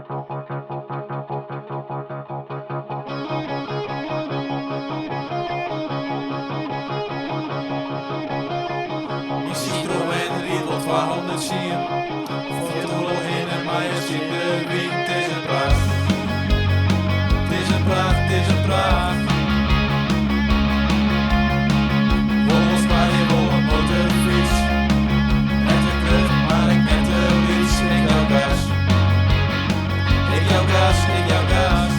Je ziet er en riet wat 200 zien. Voor het oorlog in en maar je ziet de wind. Het is een pracht. Het is een pracht, het is een pracht. Volgens mij je wil een motorfiets. Met de krug, maar ik met de wiets. Ik jouw gas. Ik jouw gas, ik jouw gas.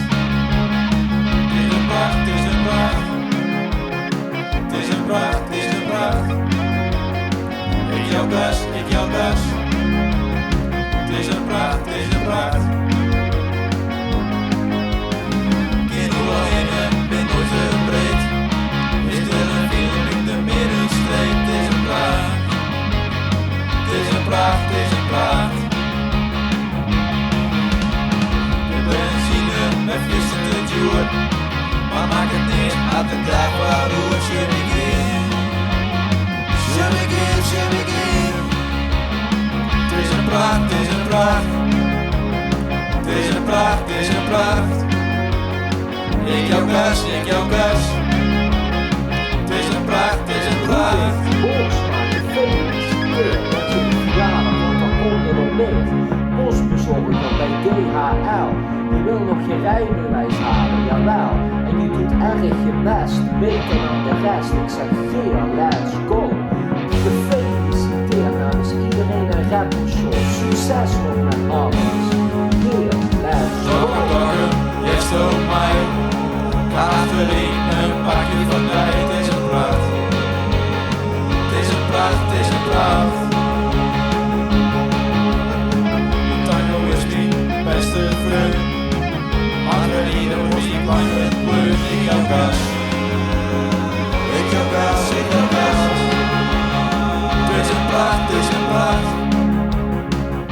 Het is een pracht, het is een pracht. Het is een pracht, het is een pracht. Ik jouw gas, ik jouw gas. Het is een pracht, het is een pracht. Geen oorlog in en ben nooit te breed. Is er een film in de middenstreep. Het is een pracht. Het is een pracht, het is een pracht. De benzine met vissen te duur. Maar maak het niet uit de dag waar hoe je begint. Je begint, je begint. Het is een pracht, het is een pracht. Het is een pracht, het is een pracht. Ik jouw gas, ik jouw gas. Het is een pracht, het is een pracht. Volkswagen gefeliciteerd met je verjaardag, want er komt er nog meer. Postbezorger bij DHL, die wil nog je rijbewijs halen, jawel. En je doet erg je best, beter dan de rest. Ik zeg Gea, let's go. Gefeliciteerd namens iedereen en rappers show. Succes nog met alles. Gea, let's go. Dagen, je stoot mij. Achterin een pakje van mij. Het is een pracht. Het is een pracht, het is een pracht. Tango is die beste vriend. Margarine wordt die klein met bloed. Ik jouw gas. Ik jouw gas, ik jouw gas. Het is een pracht, het is een pracht.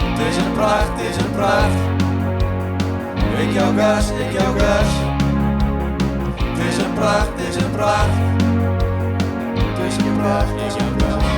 Het is een pracht, het is een pracht. Ik jouw gas, ik jouw gas. Het is een pracht, het is een pracht. Het is een pracht, het is een pracht.